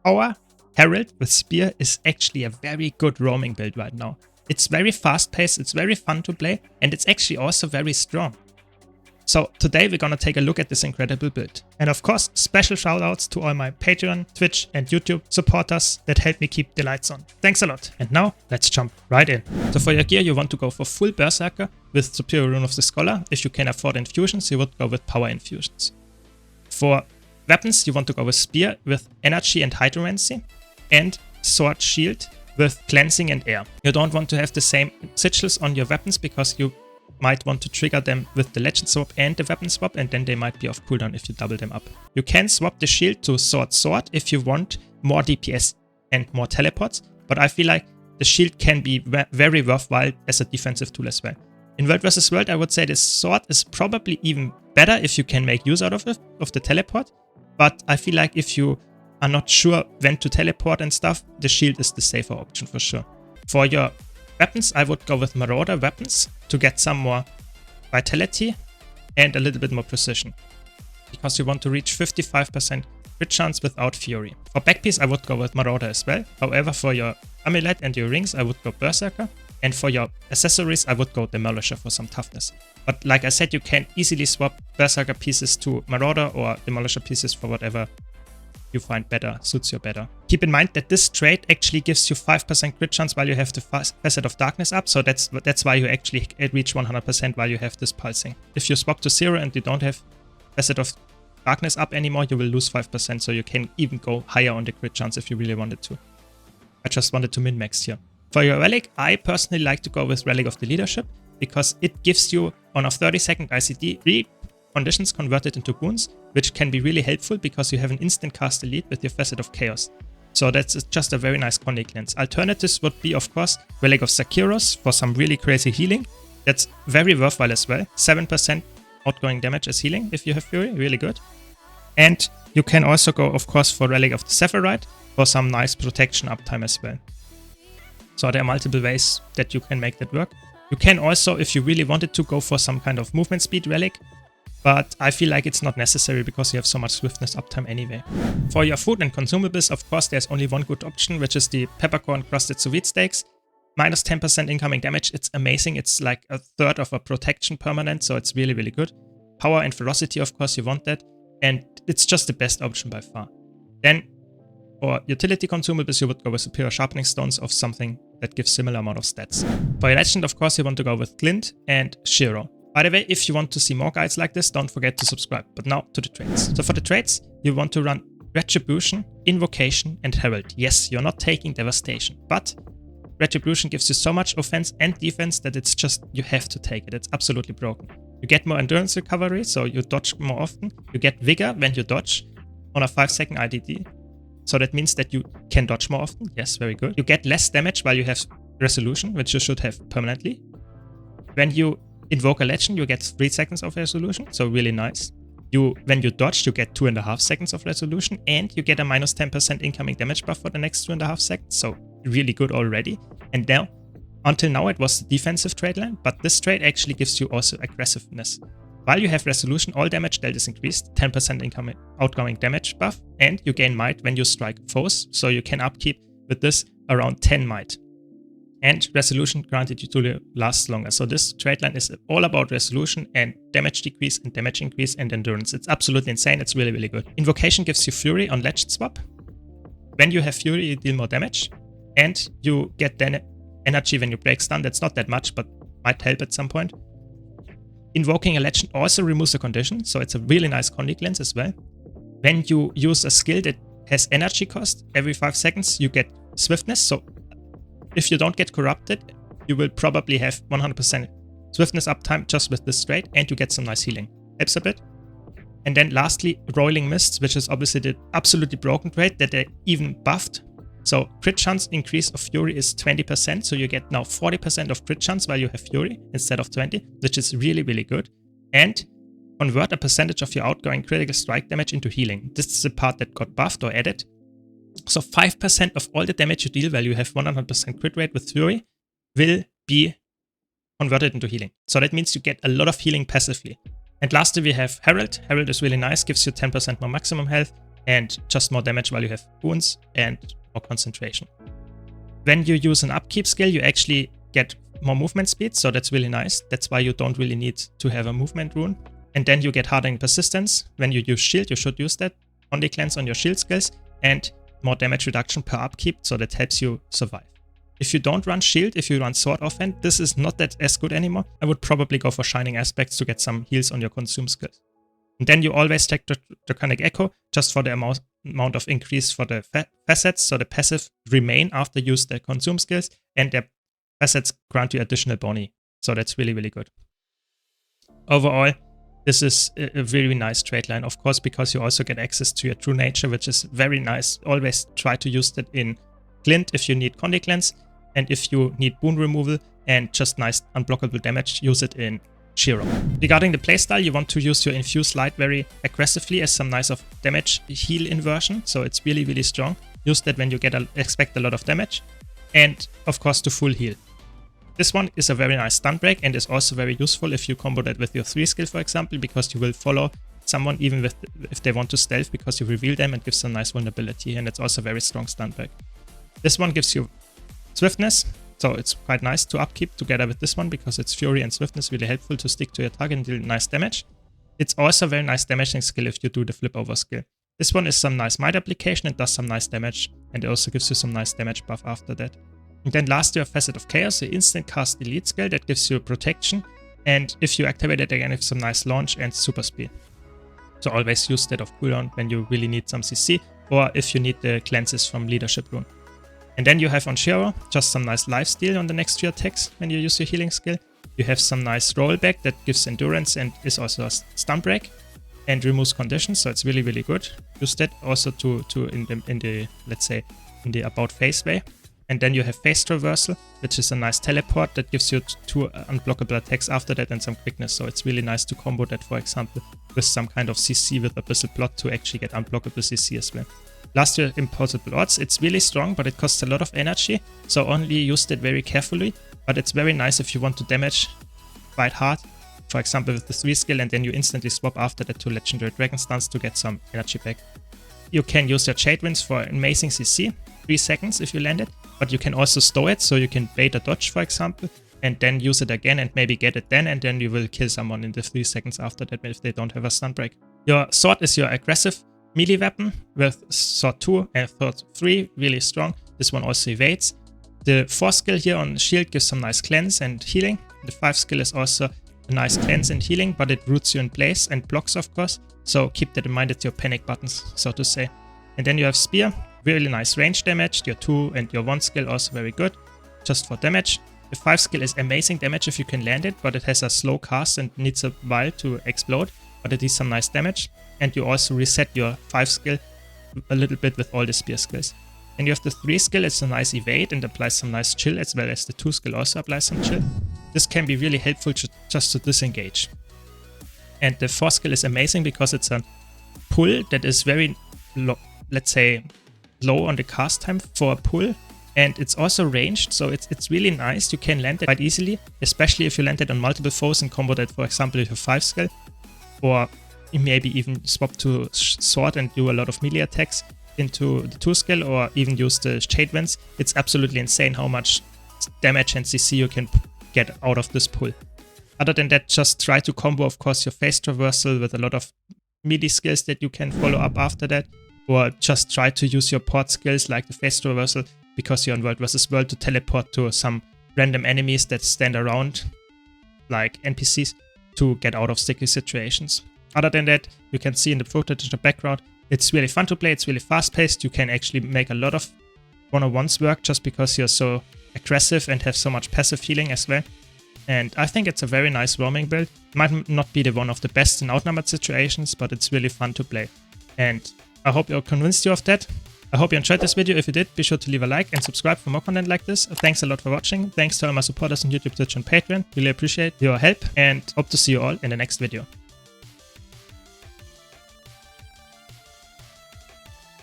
Power Herald with Spear is actually a very good roaming build right now. It's very fast paced, it's very fun to play, and it's actually also very strong. So today we're gonna take a look at this incredible build. And of course, special shoutouts to all my Patreon, Twitch and YouTube supporters that help me keep the lights on. Thanks a lot. And now let's jump right in. So for your gear, you want to go for full Berserker with Superior Rune of the Scholar. If you can afford infusions, you would go with Power Infusions. For weapons, you want to go with Spear with Energy and Hydromancy, and Sword Shield with Cleansing and Air. You don't want to have the same sigils on your weapons because you might want to trigger them with the legend swap and the weapon swap, and then they might be off cooldown if you double them up. You can swap the shield to sword if you want more DPS and more teleports, but I feel like the shield can be very worthwhile as a defensive tool as well. In World vs. World, I would say the sword is probably even better if you can make use out of it, of the teleport, but I feel like if you are not sure when to teleport and stuff, the shield is the safer option for sure. For your weapons, I would go with Marauder weapons to get some more vitality and a little bit more precision, because you want to reach 55% crit chance without Fury. For backpiece, I would go with Marauder as well. However, for your amulet and your rings, I would go Berserker. And for your accessories, I would go Demolisher for some toughness. But like I said, you can easily swap Berserker pieces to Marauder or Demolisher pieces for whatever you find better, suits you better. Keep in mind that this trait actually gives you 5% crit chance while you have the Facet of Darkness up, so that's why you actually reach 100% while you have this pulsing. If you swap to 0 and you don't have Facet of Darkness up anymore, you will lose 5%, so you can even go higher on the crit chance if you really wanted to. I just wanted to min-max here. For your Relic, I personally like to go with Relic of the Leadership, because it gives you on a 30-second ICD 3 conditions converted into boons, which can be really helpful because you have an instant cast elite with your Facet of Chaos. So that's just a very nice Condy cleanse. Alternatives would be, of course, Relic of Sakiros for some really crazy healing. That's very worthwhile as well. 7% outgoing damage as healing if you have Fury, really good. And you can also go, of course, for Relic of the Sephirite for some nice protection uptime as well. So there are multiple ways that you can make that work. You can also, if you really wanted to, go for some kind of movement speed relic, but I feel like it's not necessary because you have so much swiftness uptime anyway. For your food and consumables, of course, there's only one good option, which is the peppercorn crusted sous vide steaks. Minus 10% incoming damage, it's amazing. It's like a third of a protection permanent, so it's really, really good. Power and ferocity, of course, you want that, and it's just the best option by far. Then, for utility consumables, you would go with Superior Sharpening Stones of something that gives similar amount of stats. For your legend, of course, you want to go with Glint and Shiro. By the way, if you want to see more guides like this, don't forget to subscribe. But now to the traits. So for the traits, you want to run Retribution, Invocation, and Herald. Yes, you're not taking Devastation, but Retribution gives you so much offense and defense that it's just, you have to take it. It's absolutely broken. You get more endurance recovery, so you dodge more often. You get Vigor when you dodge on a 5-second IDD. So that means that you can dodge more often. Yes, very good. You get less damage while you have Resolution, which you should have permanently. When you invoke a legend, you get 3 seconds of Resolution, so really nice. When you dodge, you get 2.5 seconds of Resolution, and you get a minus 10% incoming damage buff for the next 2.5 seconds, so really good already. And now, until now it was the defensive trait line, but this trait actually gives you also aggressiveness. While you have Resolution, all damage dealt is increased, 10% outgoing damage buff, and you gain might when you strike foes, so you can upkeep with this around 10 might. And Resolution granted you to last longer. So this trait line is all about Resolution and damage decrease and damage increase and endurance. It's absolutely insane. It's really, really good. Invocation gives you Fury on Legend Swap. When you have Fury, you deal more damage. And you get then energy when you break stun. That's not that much, but might help at some point. Invoking a Legend also removes a condition. So it's a really nice Condy cleanse as well. When you use a skill that has energy cost, every 5 seconds you get Swiftness. So if you don't get corrupted, you will probably have 100% swiftness uptime just with this trait, and you get some nice healing. Helps a bit. And then lastly, Roiling Mists, which is obviously the absolutely broken trait that they even buffed. So crit chance increase of Fury is 20%, so you get now 40% of crit chance while you have Fury instead of 20, which is really, really good. And convert a percentage of your outgoing critical strike damage into healing. This is the part that got buffed or added. So 5% of all the damage you deal while you have 100% crit rate with Fury will be converted into healing. So that means you get a lot of healing passively. And lastly, we have Herald. Herald is really nice, gives you 10% more maximum health. and just more damage while you have wounds and more concentration. When you use an upkeep skill, you actually get more movement speed, so that's really nice. That's why you don't really need to have a movement rune. And then you get hardening persistence. When you use shield, you should use that on the cleanse on your shield skills, and more damage reduction per upkeep, so that helps you survive. If you don't run shield, if you run sword offhand, this is not that as good anymore. I would probably go for shining aspects to get some heals on your consume skills. And then you always take the Draconic Echo just for the amount of increase for the facets, so the passive remain after you use the consume skills, and their facets grant you additional boni. So that's really, really good. Overall, this is a very nice trade line, of course, because you also get access to your true nature, which is very nice. Always try to use that in Glint if you need Condi Cleanse, and if you need wound removal and just nice unblockable damage, use it in Shiro. Regarding the playstyle, you want to use your Infuse Light very aggressively as some nice of damage heal inversion, so it's really, really strong. Use that when you expect a lot of damage, and of course to full heal. This one is a very nice stun break and is also very useful if you combo that with your 3 skill, for example, because you will follow someone even if they want to stealth, because you reveal them and gives some nice vulnerability, and it's also a very strong stun break. This one gives you swiftness, so it's quite nice to upkeep together with this one, because it's fury and swiftness really helpful to stick to your target and deal nice damage. It's also a very nice damaging skill if you do the flip over skill. This one is some nice might application and does some nice damage, and it also gives you some nice damage buff after that. And then last, you have Facet of Chaos, the instant cast elite skill that gives you protection, and if you activate it again, you have some nice launch and super speed. So always use that of cooldown when you really need some CC, or if you need the cleanses from leadership rune. And then you have on Shiro just some nice lifesteal on the next 2 attacks when you use your healing skill. You have some nice rollback that gives endurance and is also a stun break and removes conditions, so it's really, really good. Use that also in the about phase way. And then you have phase traversal, which is a nice teleport that gives you 2 unblockable attacks after that and some quickness. So it's really nice to combo that, for example, with some kind of CC with Abyssal Plot to actually get unblockable CC as well. Last, you have Impossible Odds. It's really strong, but it costs a lot of energy, so only use that very carefully. But it's very nice if you want to damage quite hard, for example with the 3 skill, and then you instantly swap after that to Legendary Dragon Stance to get some energy back. You can use your Jade Winds for amazing CC, 3 seconds if you land it, but you can also stow it, so you can bait a dodge, for example, and then use it again and maybe get it then, and then you will kill someone in the 3 seconds after that if they don't have a stun break. Your sword is your aggressive melee weapon with sword 2 and sword 3, really strong. This one also evades. The 4 skill here on shield gives some nice cleanse and healing. The 5 skill is also a nice cleanse and healing, but it roots you in place and blocks, of course, so keep that in mind. It's your panic buttons, so to say. And then you have spear, really nice range damage. Your 2 and your 1 skill also very good, just for damage. The 5 skill is amazing damage if you can land it, but it has a slow cast and needs a while to explode, but it is some nice damage. And you also reset your 5 skill a little bit with all the spear skills. And you have the 3 skill, it's a nice evade and applies some nice chill, as well as the 2 skill also applies some chill. This can be really helpful just to disengage. And the 4 skill is amazing because it's a pull that is very low, let's say low on the cast time for a pull. And it's also ranged, so it's really nice. You can land it quite easily, especially if you land it on multiple foes and combo that, for example, with your 5 skill. Or maybe even swap to sword and do a lot of melee attacks into the 2 skill, or even use the Jade Winds. It's absolutely insane how much damage and CC you can get out of this pull. Other than that, just try to combo, of course, your phase traversal with a lot of melee skills that you can follow up after that, or just try to use your port skills like the phase traversal, because you're on World vs. World, to teleport to some random enemies that stand around, like NPCs, to get out of sticky situations. Other than that, you can see in the footage in the background, it's really fun to play, it's really fast-paced. You can actually make a lot of one-on-ones work just because you're so aggressive and have so much passive healing as well. And I think it's a very nice roaming build. Might not be the one of the best in outnumbered situations, but it's really fun to play. And I hope I convinced you of that. I hope you enjoyed this video. If you did, be sure to leave a like and subscribe for more content like this. Thanks a lot for watching. Thanks to all my supporters on YouTube, Twitch and Patreon. Really appreciate your help and hope to see you all in the next video.